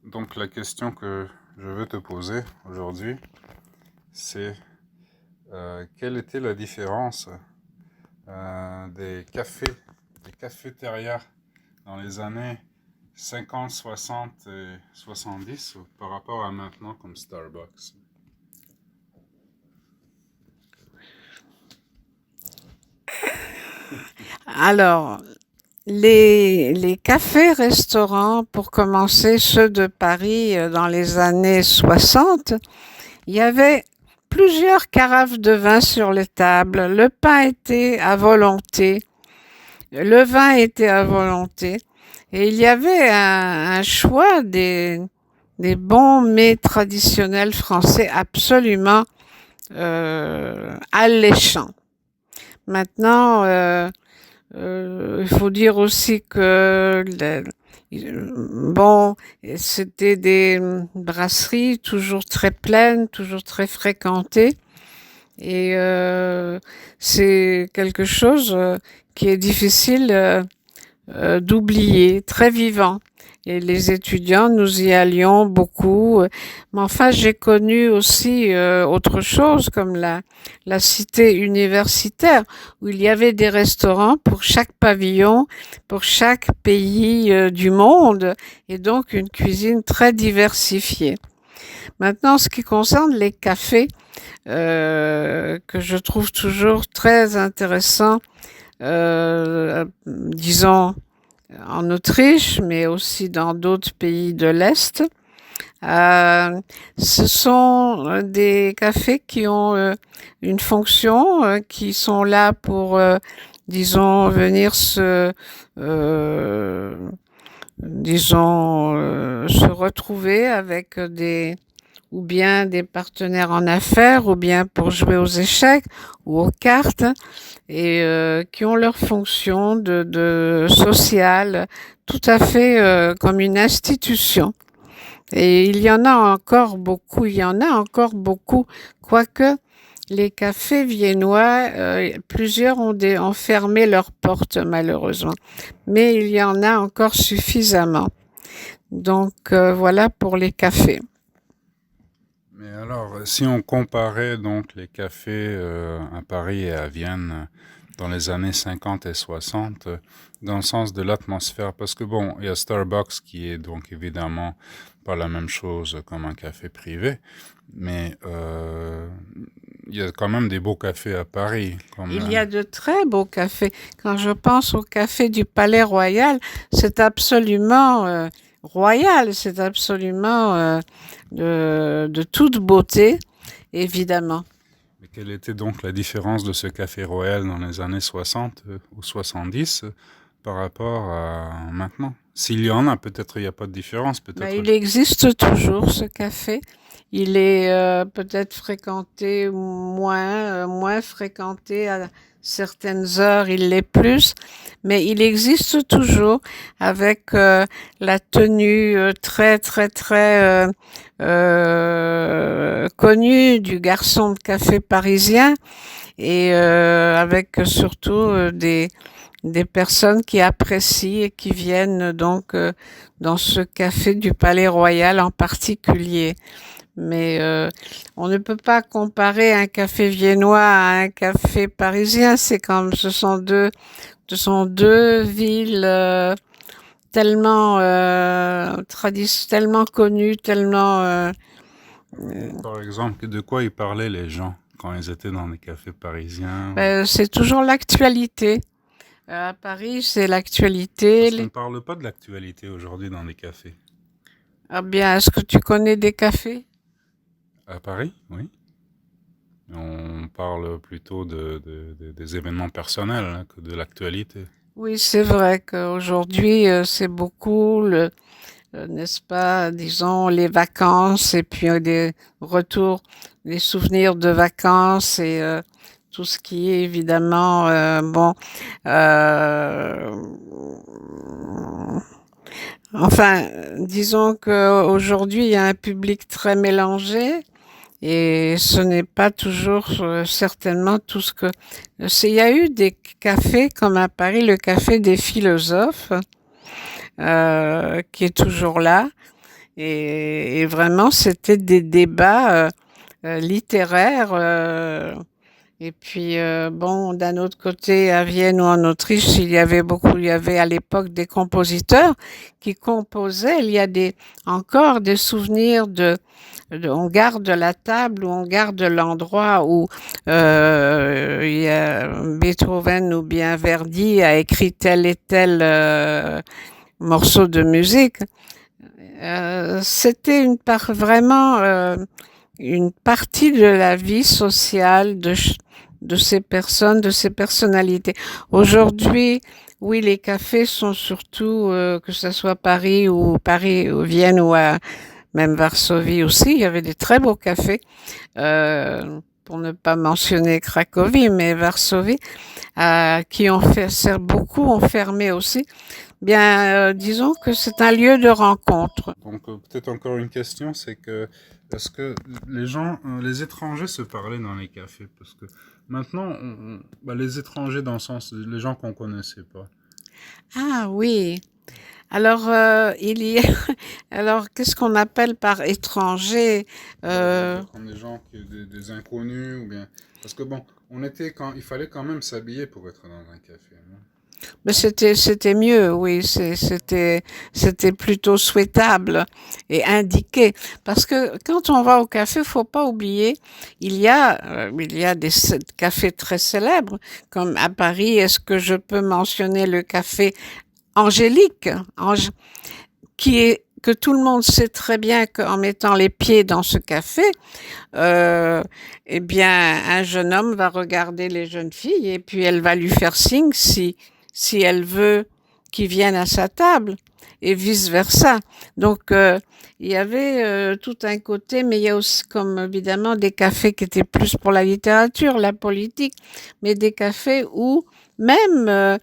Donc la question que je veux te poser aujourd'hui, c'est quelle était la différence des cafétérias dans les années 50, 60 et 70 par rapport à maintenant comme Starbucks? Alors, les cafés-restaurants, pour commencer, ceux de Paris dans les années 60, il y avait plusieurs carafes de vin sur les tables. Le pain était à volonté, le vin était à volonté. Et il y avait un choix des bons mets traditionnels français absolument alléchants. Maintenant, il faut dire aussi que bon, c'était des brasseries toujours très pleines, toujours très fréquentées, et c'est quelque chose qui est difficile d'oublier, très vivant. Et les étudiants, nous y allions beaucoup. Mais enfin, j'ai connu aussi autre chose, comme la cité universitaire, où il y avait des restaurants pour chaque pavillon, pour chaque pays du monde, et donc une cuisine très diversifiée. Maintenant, ce qui concerne les cafés, que je trouve toujours très intéressants, disons en Autriche, mais aussi dans d'autres pays de l'Est. Ce sont des cafés qui ont une fonction, qui sont là pour, disons, venir se retrouver avec ou bien des partenaires en affaires, ou bien pour jouer aux échecs ou aux cartes, et qui ont leur fonction de sociale tout à fait comme une institution. Et il y en a encore beaucoup, il y en a encore beaucoup, quoique les cafés viennois, plusieurs ont fermé leurs portes malheureusement, mais il y en a encore suffisamment. Donc voilà pour les cafés. Mais alors, si on comparait donc les cafés à Paris et à Vienne dans les années 50 et 60, dans le sens de l'atmosphère, parce que bon, il y a Starbucks qui est donc évidemment pas la même chose comme un café privé, mais il y a quand même des beaux cafés à Paris, comme Il y a de très beaux cafés. Quand je pense au café du Palais Royal, c'est absolument royal, c'est absolument de toute beauté, évidemment. mais quelle était donc la différence de ce café royal dans les années 60 ou 70 par rapport à maintenant? S'il y en a, peut-être il n'y a pas de différence, Ben, peut-être. il existe toujours ce café. Il est peut-être fréquenté moins fréquenté à certaines heures, il l'est plus, mais il existe toujours avec la tenue très très très connue du garçon de café parisien, et avec surtout des personnes qui apprécient et qui viennent donc dans ce café du Palais Royal en particulier. Mais on ne peut pas comparer un café viennois à un café parisien. C'est comme ce sont deux villes tellement tellement connues, tellement Par exemple, de quoi ils parlaient les gens quand ils étaient dans les cafés parisiens? c'est toujours l'actualité. À Paris, c'est l'actualité. Parce qu'on ne parle pas de l'actualité aujourd'hui dans les cafés. Ah bien, est-ce que tu connais des cafés? À Paris, oui. On parle plutôt des événements personnels hein, que de l'actualité. Oui, c'est vrai qu'aujourd'hui, c'est beaucoup n'est-ce pas, disons, les vacances, et puis des retours, les souvenirs de vacances, et tout ce qui est évidemment, bon, euh, enfin, disons qu'aujourd'hui, il y a un public très mélangé. Et ce n'est pas toujours certainement tout ce que... Il y a eu des cafés comme à Paris, le café des philosophes, qui est toujours là. Et vraiment, c'était des débats littéraires. Et puis, bon, d'un autre côté, à Vienne ou en Autriche, il y avait à l'époque des compositeurs qui composaient. Il y a encore des souvenirs on garde la table ou on garde l'endroit où Beethoven ou bien Verdi a écrit tel et tel morceau de musique. C'était vraiment une partie de la vie sociale de ces personnes, de ces personnalités. Aujourd'hui, oui, les cafés sont surtout, que ce soit Paris ou Vienne ou même Varsovie aussi, il y avait des très beaux cafés, pour ne pas mentionner Cracovie, mais Varsovie, qui beaucoup ont fermé aussi. Bien, disons que c'est un lieu de rencontre. Donc peut-être encore une question, c'est que est-ce que les étrangers se parlaient dans les cafés? Parce que maintenant, les étrangers dans le sens, les gens qu'on connaissait pas. Ah oui. Alors, alors, qu'est-ce qu'on appelle par étranger? Comme des gens, des inconnus, ou bien... Parce que bon, il fallait quand même s'habiller pour être dans un café, non? Mais Non? c'était mieux, oui, c'était plutôt souhaitable et indiqué. Parce que quand on va au café, faut pas oublier, il y a cafés très célèbres, comme à Paris. Est-ce que je peux mentionner le café Angélique, que tout le monde sait très bien qu'en mettant les pieds dans ce café, euh, eh bien, un jeune homme va regarder les jeunes filles et puis elle va lui faire signe si elle veut qu'ils viennent à sa table et vice versa. Donc, il y avait tout un côté, mais il y a aussi, comme évidemment, des cafés qui étaient plus pour la littérature, la politique, mais des cafés où même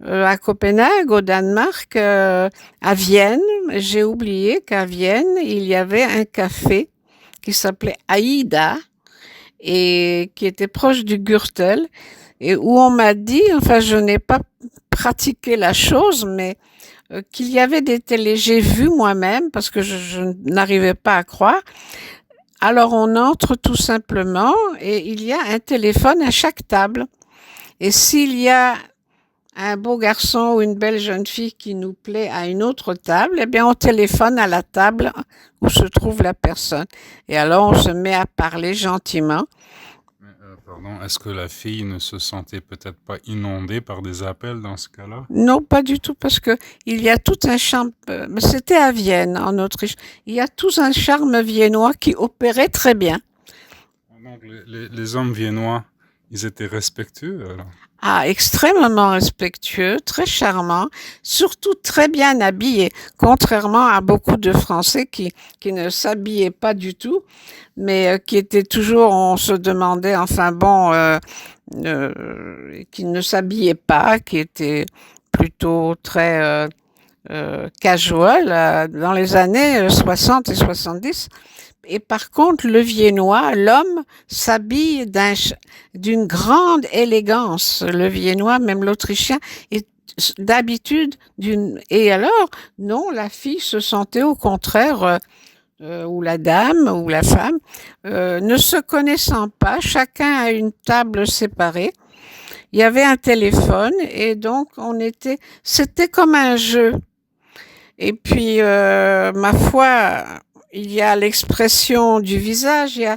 à Copenhague, au Danemark, à Vienne, j'ai oublié qu'à Vienne, il y avait un café qui s'appelait Aïda et qui était proche du Gürtel et où on m'a dit, enfin je n'ai pas pratiqué la chose, mais qu'il y avait des télés, j'ai vu moi-même parce que je n'arrivais pas à croire. Alors on entre tout simplement et il y a un téléphone à chaque table. Et s'il y a un beau garçon ou une belle jeune fille qui nous plaît à une autre table, eh bien, on téléphone à la table où se trouve la personne. Et alors, on se met à parler gentiment. Mais, pardon, est-ce que la fille ne se sentait peut-être pas inondée par des appels dans ce cas-là? Non, pas du tout, parce que il y a tout un charme. C'était à Vienne, en Autriche. Il y a tout un charme viennois qui opérait très bien. Donc les hommes viennois, ils étaient respectueux alors. Ah, extrêmement respectueux, très charmant, surtout très bien habillé, contrairement à beaucoup de Français qui ne s'habillaient pas du tout, mais qui étaient toujours, on se demandait, enfin bon, qui ne s'habillaient pas, qui étaient plutôt très casual dans les années 60 et 70. Et par contre, le viennois, l'homme, s'habille d'une grande élégance. Le viennois, même l'autrichien, est d'habitude et alors, non, la fille se sentait au contraire, ou la dame, ou la femme, ne se connaissant pas, chacun à une table séparée. Il y avait un téléphone et donc c'était comme un jeu. Et puis, ma foi, il y a l'expression du visage, il y a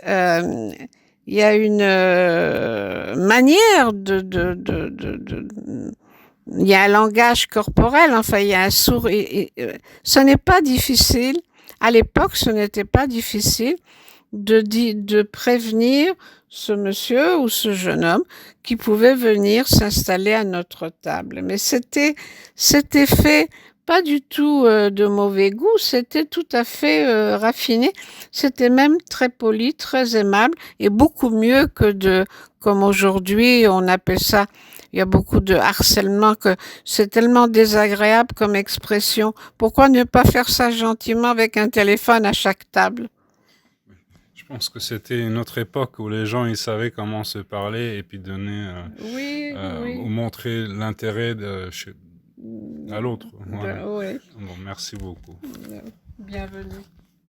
euh, il y a une manière il y a un langage corporel, enfin, il y a un sourire. Ce n'est pas difficile, à l'époque, ce n'était pas difficile de prévenir ce monsieur ou ce jeune homme qui pouvait venir s'installer à notre table. Mais c'était fait pas du tout de mauvais goût, c'était tout à fait raffiné, c'était même très poli, très aimable et beaucoup mieux que comme aujourd'hui, on appelle ça, il y a beaucoup de harcèlement, que c'est tellement désagréable comme expression. Pourquoi ne pas faire ça gentiment avec un téléphone à chaque table? Je pense que c'était une autre époque où les gens ils savaient comment se parler et puis donner Oui, ou oui. montrer l'intérêt à l'autre. Voilà. Oui. Bon, Merci beaucoup. Bienvenue.